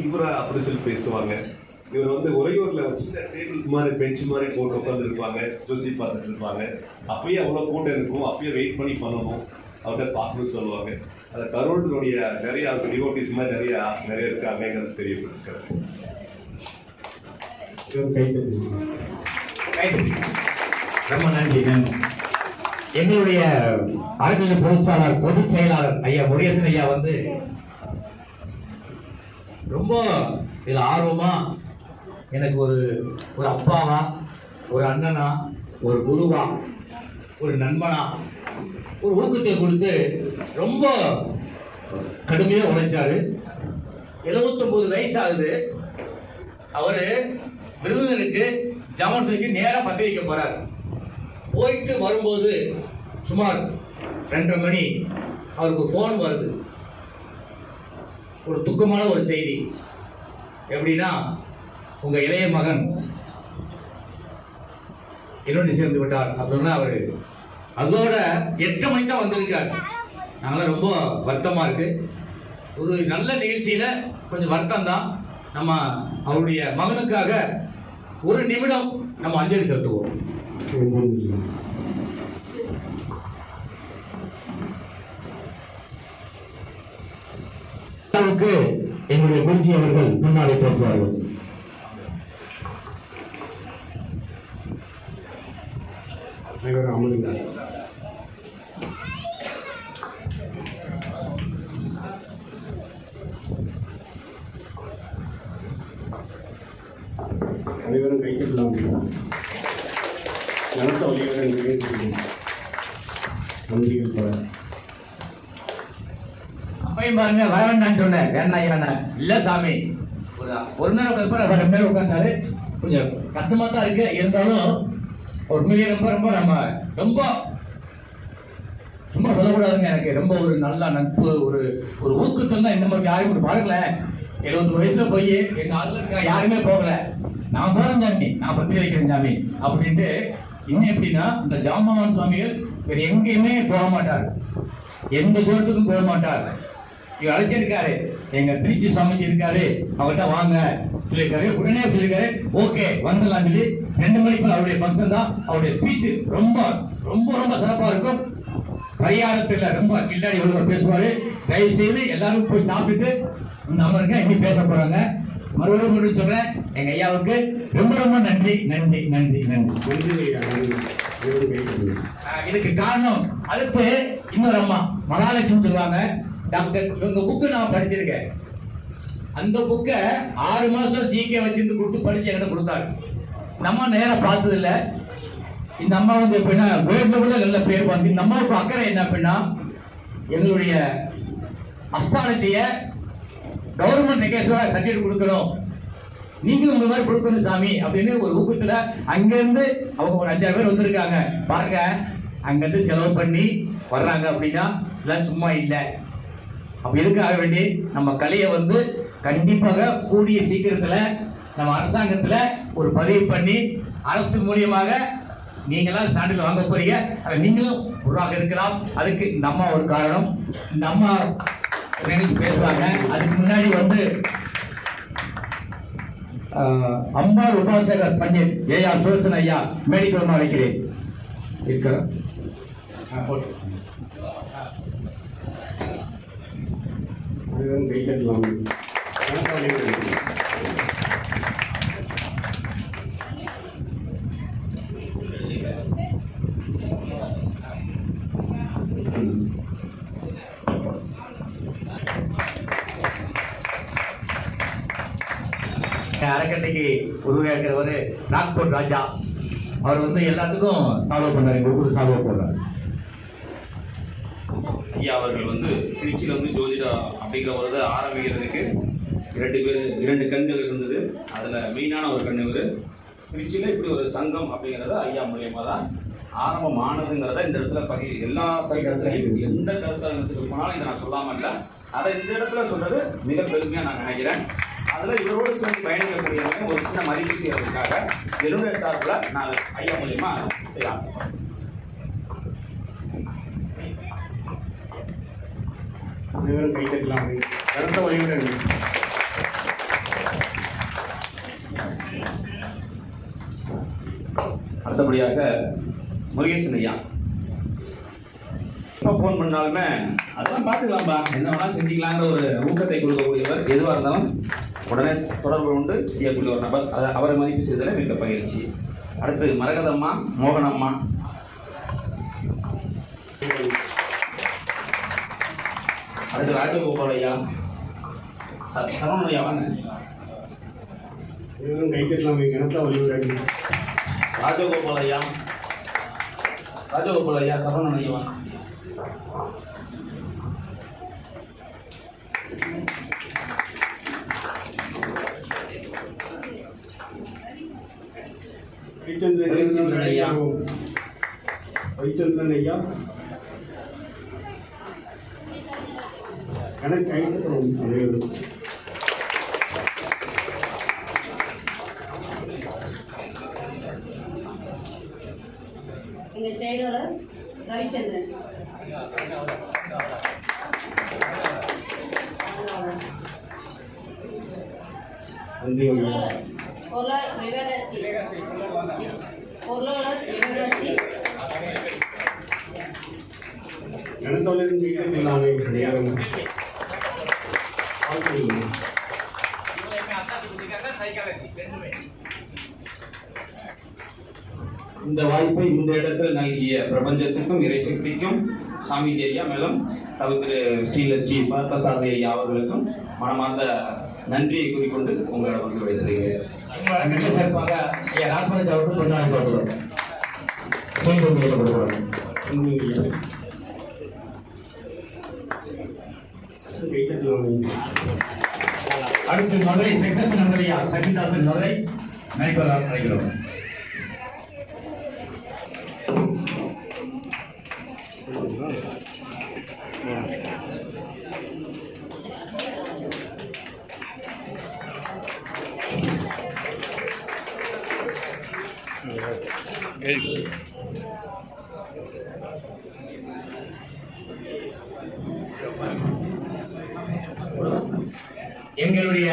இவரா அப்படி சொல்லி பேசுவாங்க. இவர் வந்து உறையூர்ல சின்ன டேபிள் மாதிரி பெஞ்ச் மாதிரி போட்டு உட்காந்துருப்பாங்க, ஜோசி பார்த்துட்டு இருப்பாங்க. அப்பயே அவ்வளோ கூட்டம் இருக்கும், அப்பயே வெயிட் பண்ணி பண்ணணும், அவர்கிட்ட பார்க்கணும்னு சொல்லுவாங்க. அந்த கரோடனுடைய நிறைய டிவோட்டிஸ் மாதிரி நிறைய இருக்காங்கிறது தெரியப்படுத்துக்கிறேன். ரொம்ப நன்றி. எங்களுடைய அறநிலை பொதுச்சாளர் பொதுச் செயலாளர் ஐயா முருகேசன் ஐயா வந்து ரொம்ப இதுல ஆர்வமா எனக்கு ஒரு அப்பாவா, ஒரு அண்ணனா, ஒரு குருவா, ஒரு நண்பனா ஒரு ஊக்கத்தை கொடுத்து ரொம்ப கடுமையா உழைச்சாரு. 79 வயசு ஆகுது. அவரு விருதுநருக்கு ஜாமன்ஸ்க்கு நேரா பத்திரிக்கை போறாரு. போயிட்டு வரும்போது சுமார் 2:30 மணி அவருக்கு போன் வருது. ஒரு துக்கமான ஒரு செய்தி. எப்படின்னா, உங்க இளைய மகன் என்னோட சேர்ந்து விட்டார் அப்படின்னா அவரு அதோட 8 மணிக்கு தான் வந்திருக்காரு. நாங்களாம் ரொம்ப வருத்தமா இருக்கு. ஒரு நல்ல நிகழ்ச்சியில கொஞ்சம் வருத்தம் தான். நம்ம அவருடைய மகனுக்காக ஒரு நிமிடம் நம்ம அஞ்சலி செலுத்துவோம். என்னுடைய குருஜி அவர்கள் முன்னாலே தோற்றுவார்கள். அனைவரும் கைக்கெல்லாம் நடத்த வழியுடன் நன்றிகள் பல. அப்பையும் பாருங்க, வர வேண்டாம்னு சொன்னேன். வேண்டாம் இல்ல சாமி, ஒரு நேரம் கல்பனை பேர் உட்கார்ந்தாரு. கொஞ்சம் கஷ்டமா தான் இருக்கு. இருந்தாலும் உண்மையிலே ரொம்ப நம்ம ரொம்ப சும்மா சொல்லக்கூடாதுங்க. எனக்கு ரொம்ப ஒரு நல்ல நட்பு, ஒரு ஊக்கத்தில் தான். இந்த மாதிரி யாரும் பாருங்கள, 70 வயசுல போய் எங்க ஆளுங்க யாருமே போகல. நான் போறேன் சாமி, நான் பத்திரிகை வைக்கிறேன் சாமி அப்படின்ட்டு. இன்னும் எப்படின்னா, இந்த ஜாம்பவான் சுவாமிகள் வேற எங்கேயுமே போக மாட்டார், எந்த தூரத்துக்கும் போக மாட்டார். இவர் அழைச்சிருக்காரு, எங்க திருச்சி சுவாமிச்சு இருக்காரு, அவர்கிட்ட வாங்க சொல்லியிருக்காரு. உடனே சொல்லியிருக்காரு, ஓகே வந்துடலாம் சொல்லி 2 மணிக்கு அவருடைய ஃபங்க்ஷன் தான். அவருடைய ஸ்பீச் ரொம்ப ரொம்ப ரொம்ப சிறப்பா இருக்கும். பரிகாரத்தில் ரொம்ப கில்லாடி ஒழுங்கா பேசுவாரு. தயவு செய்து எல்லாரும் போய் சாப்பிட்டுட்டு அமருங்க. இன்னும் பேச போறாங்க. மறுபடியும் சொல்றேன், எங்க ஐயாவுக்கு ரொம்ப ரொம்ப நன்றி நன்றி நன்றி நன்றி. இதுக்கு காரணம் அடுத்து இன்னொரு அம்மா மகாலட்சுமி சொல்லுவாங்க. டாக்டர், இவங்க புக்கு நான் படிச்சிருக்கேன். அந்த புக்கை 6 மாசம் ஜிகே வச்சிருந்து கொடுத்து படிச்சு என்கிட்ட கொடுத்தாரு. நம்ம நேரம் பார்த்தது இல்ல. இந்த அம்மா வந்து எப்படின்னா வேர்ல்டுல நல்ல பேர் வந்து, இந்த அம்மாவுக்கு அக்கறை என்ன அப்படின்னா, எங்களுடைய அஸ்ட்ராலஜிய கவர்மெண்ட் ரெகக்னைஸ்டா சர்டிஃபிகேட் கொடுக்கணும், நீங்களும் உங்க மாதிரி கொடுக்கணும் சாமி அப்படின்னு ஒரு ஊக்கத்துல அங்கிருந்து அவங்க ஒரு 5-6 பேர் வந்திருக்காங்க. பாருங்க, அங்கிருந்து செலவு பண்ணி வர்றாங்க அப்படின்னா எல்லாம் சும்மா இல்லை. அப்படி இருக்காக வேண்டி நம்ம கலையை வந்து கண்டிப்பாக கூடிய சீக்கிரத்துல நம்ம அரசாங்கத்துல ஒரு பதிவு பண்ணி அரசு மூலியமாக நீங்களாம் சான்றிதழ் வாங்க போறீங்க. நீங்களும் உருவாக இருக்கலாம். அதுக்கு இந்த அம்மா ஒரு காரணம். இந்த அம்மா பேசுவாங்க. அதுக்கு முன்னாடி வந்து அம்பாள் உபாசகர் பண்டிட் ஏஆர் சுதர்சன் ஐயா மேடிக்கல் அழைக்கிறேன். இருக்கிறேன் கைக்கெல்லாம் அறக்கட்டைக்கு உதவியா இருக்கிறவரு நாக்பூர் ராஜா. அவர் வந்து எல்லாத்துக்கும் சால்வ் பண்ணாரு, ஒவ்வொரு சால்வ் போடுறாரு. ஐயா அவர்கள் வந்து திருச்சியில் வந்து ஜோதிடா அப்படிங்கிற ஒரு ஆரம்பிக்கிறதுக்கு 2 கண்கள் இருந்தது. அதில் மெயினான ஒரு கண் இவர். திருச்சியில் இப்படி ஒரு சங்கம் அப்படிங்கிறத ஐயா மூலியமாக தான் ஆரம்பமானதுங்கிறத இந்த இடத்துல எல்லா சங்கத்திலையும் எந்த கருத்தரங்கத்துக்கு போனாலும் இதை நான் சொல்லாமல் இல்லை. அதை இந்த இடத்துல சொல்றது மிக பெருமையாக நான் நினைக்கிறேன். அதில் இவரோடு சேர்ந்து பயணிக்கக்கூடியவங்க ஒரு சின்ன மதிப்பு செய்யறதுக்காக என்னுடைய சார்பில் நான் ஐயா மூலியமா செய்ய ஆசைப்படுறேன். அனைவரும் கைத்தட்டலாம். நடத்த வழிமுறை அடுத்தபடியாக முருகேசன் ஐயா. எப்போ ஃபோன் பண்ணாலுமே அதெல்லாம் பார்த்துக்கலாம்பா, என்ன வேணாலும் செஞ்சுக்கலாங்கிற ஒரு ஊக்கத்தை கொடுக்கக்கூடியவர். எதுவாக இருந்தாலும் உடனே தொடர்பு கொண்டு செய்யக்கூடிய ஒரு நபர். அவரை மதிப்பு செய்ததில் மிக்க பகிர்ச்சி. அடுத்து மரகதம்மா, மோகனம்மா. அடுத்து ராஜகோபால் ஐயா, சரவணன் ஐயா வாங்க. அனைவரும் கைத்தட்டலாம். கனத்த வழிமுறை. ராஜகோபால் ஐயா, சரவணன் ஐயா வாங்க. வைச்சந்திரன் ஐயா. வைச்சந்திரன் ஐயா. கணக்கு கைத்தட்டலாம் அனைவரும். எங்க செயலாளர் ரவிச்சந்திரன், நன்றி ஐயா. பொருளாளர் விவேகாஸ்ரீ, கனத்தவளின் கைத்தட்டலாம் அனைவரும். வாழ்த்துக்கள். இந்த வாய்ப்பை இந்த இடத்துல நல்கிய பிரபஞ்சத்துக்கும் இறைசக்திக்கும் சாமிஜி ஐயா மேலும் திரு ஸ்ரீ பார்த்தசாரதி ஐயா அவர்களுக்கும் மனமார்ந்த நன்றியை கூறிக்கொண்டு உங்களிடம் வந்து விடைதருகிறேன். மிக சிறப்பாக ஐயா ராஜ்பரத் அவர்கள் கொண்டாடி பார்க்கிறோம். செய்து கொடுக்கிறோம். நன்றி ஐயா. கைத்தட்டலாம். அடுத்து மதுரை செக்ரட்டரி நம்பரையா சகிதாசன் மதுரை நைபராக அழைக்கிறோம். எங்களுடைய